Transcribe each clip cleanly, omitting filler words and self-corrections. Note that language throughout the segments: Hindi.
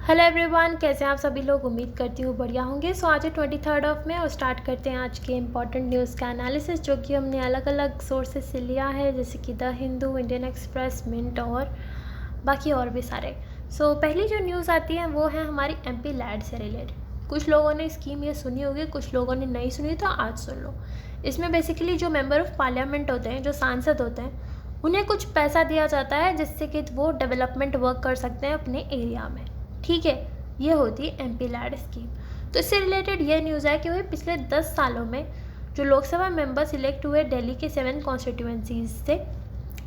हेलो एवरीवन, कैसे हैं आप सभी लोग। उम्मीद करती हूँ बढ़िया होंगे। सो आज है 23 ऑफ में और स्टार्ट करते हैं आज के इम्पॉर्टेंट न्यूज़ का एनालिसिस, जो कि हमने अलग अलग सोर्सेज से लिया है, जैसे कि the Hindu, Indian Express, Mint और बाकी और भी सारे। सो पहली जो न्यूज़ आती है वो है हमारी MP लैड से रिलेटेड। कुछ लोगों ने स्कीम ये सुनी होगी, कुछ लोगों ने नहीं सुनी, तो आज सुन लो। इसमें बेसिकली जो मेंबर ऑफ पार्लियामेंट होते हैं, जो सांसद होते हैं, उन्हें कुछ पैसा दिया जाता है जिससे कि वो डेवलपमेंट वर्क कर सकते हैं अपने एरिया में। ठीक है, ये होती है MP लैड स्कीम। तो इससे रिलेटेड ये न्यूज़ है कि भाई पिछले 10 सालों में जो लोकसभा मेंबर सिलेक्ट हुए दिल्ली के 7 कॉन्स्टिट्यूएंसीज से,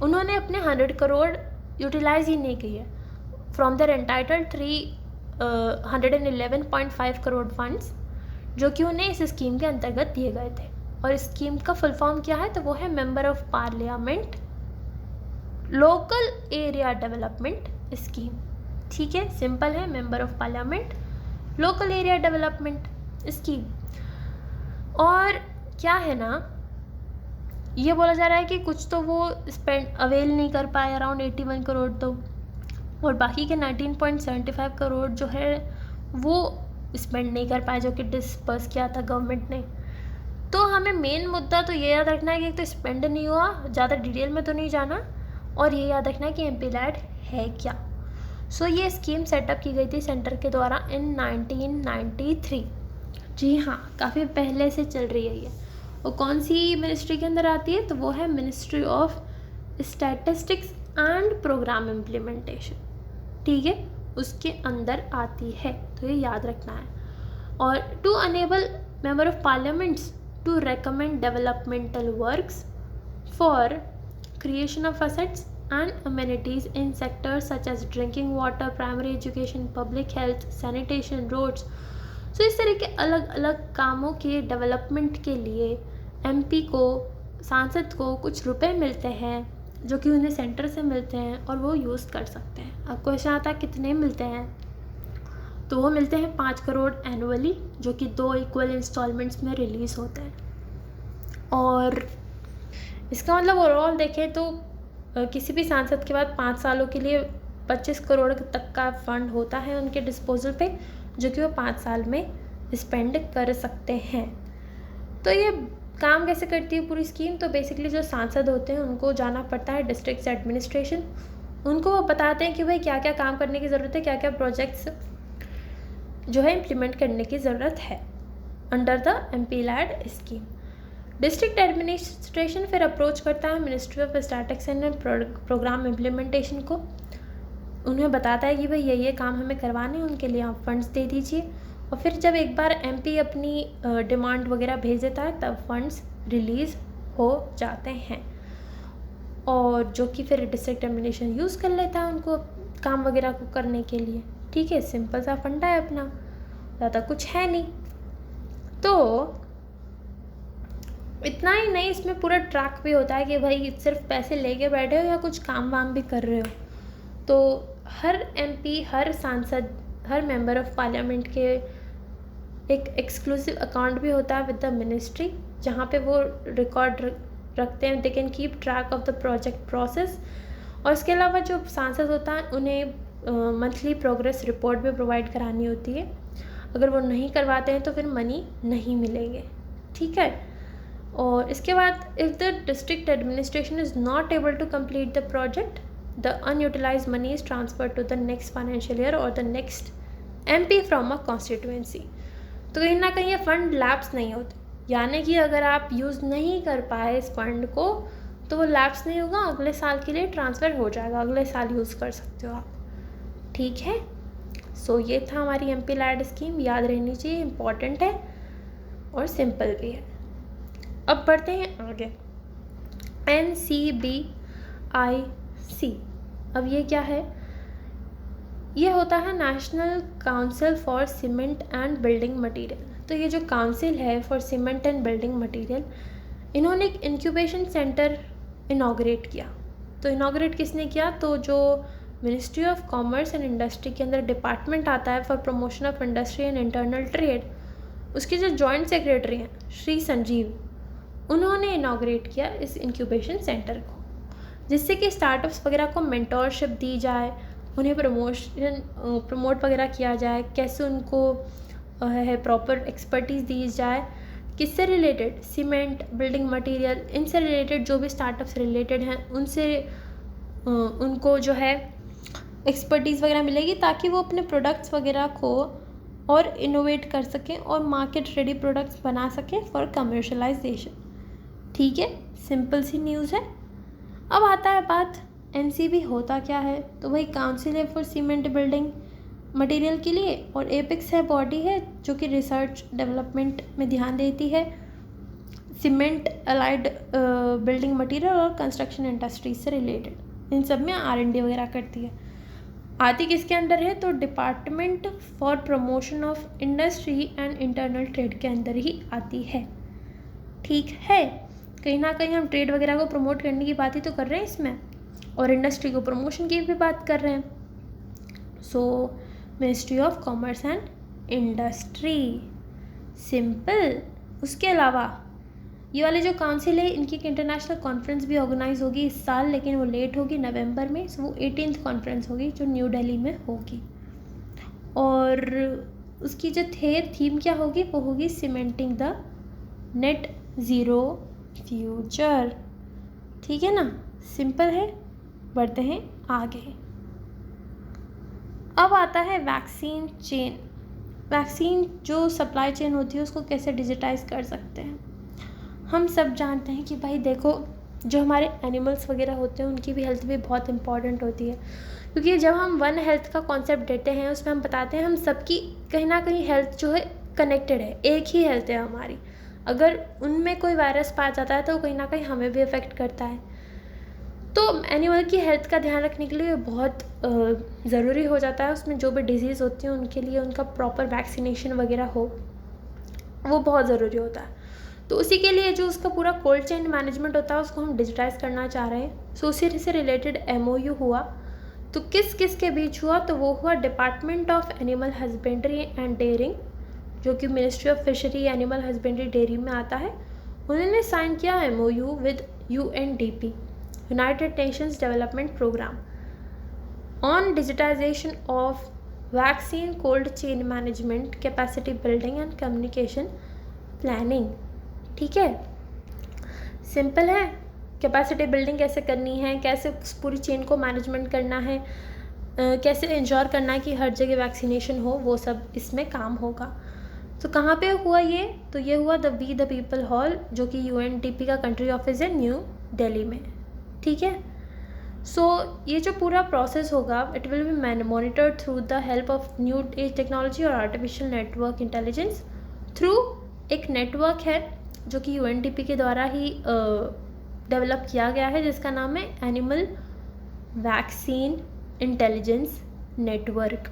उन्होंने अपने 100 करोड़ यूटिलाइज ही नहीं किए from their entitled 311.5 crore funds, जो कि उन्हें इस स्कीम के अंतर्गत दिए गए थे। और इस स्कीम का फुल फॉर्म क्या है, तो वो है member of parliament local area development scheme. ठीक है, सिंपल है, member of parliament local area development scheme. और क्या है ना, ये बोला जा रहा है कि कुछ तो वो स्पेंड अवेल नहीं कर पाए, अराउंड 81 करोड़, तो और बाकी के 19.75 करोड़ जो है वो स्पेंड नहीं कर पाए, जो कि डिस्पर्स किया था गवर्नमेंट ने। तो हमें मेन मुद्दा तो ये याद रखना है कि एक तो स्पेंड नहीं हुआ, ज़्यादा डिटेल में तो नहीं जाना, और ये याद रखना है कि MP लैड है क्या। सो ये स्कीम सेटअप की गई थी सेंटर के द्वारा इन 1993। जी हाँ, काफ़ी पहले से चल रही है ये। और कौन सी मिनिस्ट्री के अंदर आती है, तो वो है Ministry of Statistics and Programme Implementation. ठीक है, उसके अंदर आती है, तो ये याद रखना है। और to enable member of Parliaments to recommend developmental works for creation of assets and amenities in sectors such as drinking water, primary education, public health, sanitation, roads। so इस तरह के अलग अलग कामों के डेवलपमेंट के लिए MP को, सांसद को कुछ रुपए मिलते हैं, जो कि उन्हें सेंटर से मिलते हैं और वो यूज़ कर सकते हैं। अब क्वेश्चन आता है कितने मिलते हैं, तो वो मिलते हैं 5 करोड़ एनुअली, जो कि 2 इक्वल इंस्टॉलमेंट्स में रिलीज़ होते हैं। और इसका मतलब ओवरऑल देखें तो किसी भी सांसद के बाद 5 सालों के लिए 25 करोड़ तक का फंड होता है उनके डिस्पोजल पे, जो कि वो 5 साल में स्पेंड कर सकते हैं। तो ये काम कैसे करती है पूरी स्कीम, तो बेसिकली जो सांसद होते हैं उनको जाना पड़ता है डिस्ट्रिक्ट एडमिनिस्ट्रेशन, उनको वो बताते हैं कि भाई क्या क्या काम करने की ज़रूरत है, क्या क्या प्रोजेक्ट्स जो है इम्प्लीमेंट करने की ज़रूरत है under the MP LAD scheme. District administration फिर अप्रोच करता है Ministry of Statistics and Programme Implementation को, उन्हें बताता है कि भाई ये काम हमें करवाने हैं, उनके लिए आप फंड्स दे दीजिए। और फिर जब एक बार MP अपनी डिमांड वगैरह भेज देता है, तब फंड्स रिलीज़ हो जाते हैं, और जो कि फिर डिस्ट्रिक्ट एडमिनिस्ट्रेशन यूज़ कर लेता है उनको काम वगैरह को करने के लिए। ठीक है, सिंपल सा फंडा है अपना, ज़्यादा कुछ है नहीं। तो इतना ही नहीं, इसमें पूरा ट्रैक भी होता है कि भाई सिर्फ पैसे लेके बैठे हो या कुछ काम वाम भी कर रहे हो। तो हर MP, हर सांसद, हर मेंबर ऑफ पार्लियामेंट के एक एक्सक्लूसिव अकाउंट भी होता है विद द मिनिस्ट्री, जहाँ पे वो रिकॉर्ड रखते हैं, they can keep track of the project process. और इसके अलावा जो सांसद होता है उन्हें मंथली प्रोग्रेस रिपोर्ट भी प्रोवाइड करानी होती है। अगर वो नहीं करवाते हैं तो फिर मनी नहीं मिलेंगे। ठीक है, और इसके बाद if the district administration is not able to complete the project, the unutilize money is transfer to the next financial year और the next MP from a constituency. तो कहीं ना कहीं ये फंड लैप्स नहीं होते, यानी कि अगर आप यूज़ नहीं कर पाए इस फंड को तो वो लैप्स नहीं होगा, अगले साल के लिए ट्रांसफ़र हो जाएगा, अगले साल यूज़ कर सकते हो आप। ठीक है, सो ये था हमारी MP लैड स्कीम, याद रहनी चाहिए, इम्पॉर्टेंट है और सिंपल भी है। अब बढ़ते हैं आगे, NCBIC। अब ये क्या है, ये होता है national council for cement and building material. तो ये जो काउंसिल है for cement and building material, इन्होंने एक इंक्यूबेशन सेंटर इनाग्रेट किया। तो इनाग्रेट किसने किया, तो जो ministry of commerce and industry के अंदर डिपार्टमेंट आता है for promotion of industry and internal trade, उसके जो जॉइंट सेक्रेटरी हैं श्री संजीव, उन्होंने इनाग्रेट किया इस इंक्यूबेशन सेंटर को, जिससे कि स्टार्टअप्स वगैरह को मेंटोरशिप दी जाए, उन्हें प्रमोट वगैरह किया जाए, कैसे उनको है प्रॉपर एक्सपर्टीज़ दी जाए। किससे रिलेटेड? सीमेंट, बिल्डिंग मटेरियल, इनसे रिलेटेड जो भी स्टार्टअप्स रिलेटेड हैं उनसे उनको जो है एक्सपर्टीज़ वगैरह मिलेगी, ताकि वो अपने प्रोडक्ट्स वगैरह को और इनोवेट कर सकें और मार्केट रेडी प्रोडक्ट्स बना सकें फॉर कमर्शलाइजेशन। ठीक है, सिंपल सी न्यूज़ है। अब आता है बात एनसीबी होता क्या है। तो वही काउंसिल है फॉर सीमेंट बिल्डिंग मटेरियल के लिए, और एपेक्स है बॉडी है जो कि रिसर्च डेवलपमेंट में ध्यान देती है सीमेंट अलाइड बिल्डिंग मटेरियल और कंस्ट्रक्शन इंडस्ट्रीज से रिलेटेड, इन सब में R&D वगैरह करती है। आती किसके अंडर है? तो department for promotion of industry and internal trade के अंदर ही आती है। ठीक है, कहीं ना कहीं हम ट्रेड वगैरह को प्रमोट करने की बात ही तो कर रहे हैं इसमें, और इंडस्ट्री को प्रमोशन की भी बात कर रहे हैं। सो ministry of commerce and industry, simple. उसके अलावा ये वाले जो काउंसिल है, इनकी एक इंटरनेशनल कॉन्फ्रेंस भी ऑर्गेनाइज होगी इस साल, लेकिन वो लेट होगी, नवंबर में। सो वो 18th कॉन्फ्रेंस होगी जो न्यू दिल्ली में होगी, और उसकी जो थीम क्या होगी? वो होगी cementing the net zero future. ठीक है ना, सिंपल है। बढ़ते हैं आगे। अब आता है वैक्सीन चेन। वैक्सीन जो सप्लाई चेन होती है उसको कैसे डिजिटाइज कर सकते हैं। हम सब जानते हैं कि भाई देखो, जो हमारे एनिमल्स वगैरह होते हैं उनकी भी हेल्थ भी बहुत इंपॉर्टेंट होती है, क्योंकि जब हम वन हेल्थ का कॉन्सेप्ट देते हैं उसमें हम बताते हैं हम सबकी कहीं ना कहीं हेल्थ जो है कनेक्टेड है, एक ही हेल्थ है हमारी। अगर उनमें कोई वायरस पाया जाता है तो कहीं ना कहीं हमें भी अफेक्ट करता है। तो एनिमल की हेल्थ का ध्यान रखने के लिए बहुत ज़रूरी हो जाता है, उसमें जो भी डिजीज़ होती हैं उनके लिए उनका प्रॉपर वैक्सीनेशन वगैरह हो, वो बहुत ज़रूरी होता है। तो उसी के लिए जो उसका पूरा कोल्ड चेन मैनेजमेंट होता है उसको हम डिजिटाइज करना चाह रहे हैं। सो उसी से रिलेटेड MOU हुआ। तो किस किस के बीच हुआ? तो वो हुआ Department of Animal Husbandry and Dairying, जो कि Ministry of Fishery Animal Husbandry Dairy में आता है। उन्होंने साइन किया MOU with UNDP, United Nations Development Programme, on digitisation of vaccine cold chain management, capacity building and communication planning. ठीक है, सिंपल है। कैपेसिटी बिल्डिंग कैसे करनी है, कैसे उस पूरी चेन को मैनेजमेंट करना है, कैसे इंश्योर करना है कि हर जगह वैक्सीनेशन हो, वो सब इसमें काम होगा। तो कहाँ पे हुआ ये? तो ये हुआ the we the people hall, जो कि UNDP का कंट्री ऑफिस है न्यू दिल्ली में। ठीक है, सो ये जो पूरा प्रोसेस होगा it will be monitored through the help of new age technology और आर्टिफिशियल नेटवर्क इंटेलिजेंस, थ्रू एक नेटवर्क है जो कि UNDP के द्वारा ही डेवलप किया गया है, जिसका नाम है animal vaccine intelligence network.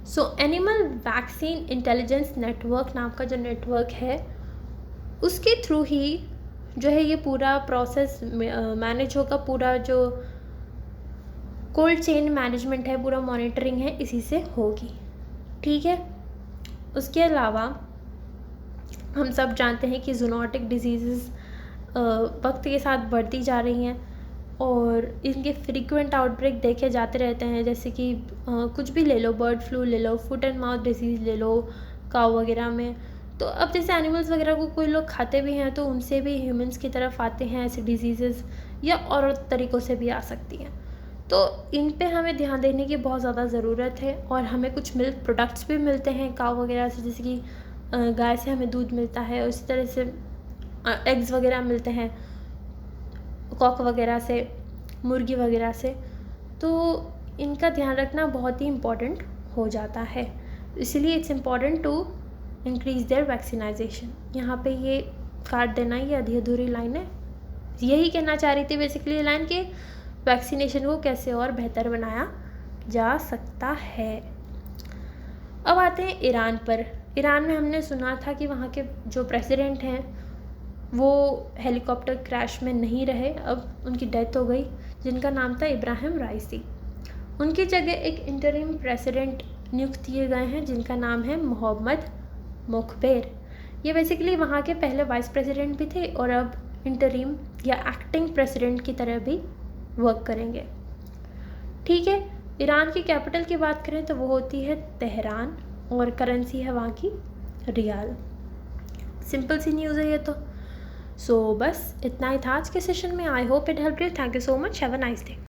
So animal vaccine intelligence network नाम का जो नेटवर्क है उसके थ्रू ही जो है ये पूरा प्रोसेस मैनेज होगा। पूरा जो कोल्ड चेन मैनेजमेंट है, पूरा मॉनिटरिंग है, इसी से होगी। ठीक है, उसके अलावा हम सब जानते हैं कि ज़ूनोटिक डिजीज़ वक्त के साथ बढ़ती जा रही हैं और इनके फ्रीक्वेंट आउटब्रेक देखे जाते रहते हैं। जैसे कि कुछ भी ले लो, बर्ड फ्लू ले लो, फुट एंड माउथ डिजीज़ ले लो काऊ वगैरह में। तो अब जैसे एनिमल्स वगैरह को कोई लोग खाते भी हैं तो उनसे भी ह्यूमंस की तरफ आते हैं ऐसे डिजीज़, या और तरीक़ों से भी आ सकती हैं। तो इन पे हमें ध्यान देने की बहुत ज़्यादा ज़रूरत है। और हमें कुछ मिल्क प्रोडक्ट्स भी मिलते हैं काऊ वगैरह से, जैसे कि गाय से हमें दूध मिलता है, उसी तरह से एग्स वगैरह मिलते हैं कॉक वगैरह से, मुर्गी वगैरह से। तो इनका ध्यान रखना बहुत ही इम्पॉर्टेंट हो जाता है, इसलिए it's important to increase their vaccinization. यहाँ पे ये काट देना, ये आधी अधूरी लाइन है। यही कहना चाह रही थी बेसिकली ये लाइन कि वैक्सीनेशन को कैसे और बेहतर बनाया जा सकता है। अब आते हैं ईरान पर। ईरान में हमने सुना था कि वहाँ के जो प्रेसिडेंट हैं वो हेलीकॉप्टर क्रैश में नहीं रहे, अब उनकी डेथ हो गई, जिनका नाम था इब्राहिम राइसी। उनकी जगह एक इंटरिम प्रेसिडेंट नियुक्त किए गए हैं जिनका नाम है मोहम्मद मुखबिर। ये बेसिकली वहाँ के पहले वाइस प्रेसिडेंट भी थे और अब इंटरिम या एक्टिंग प्रेसिडेंट की तरह भी वर्क करेंगे। ठीक है, ईरान की कैपिटल की बात करें तो वो होती है तेहरान और करेंसी है वहाँ की रियाल। सिंपल सी न्यूज़ है ये तो। सो बस इतना ही था आज के सेशन में। I hope it help you. Thank you so much. Have a nice day.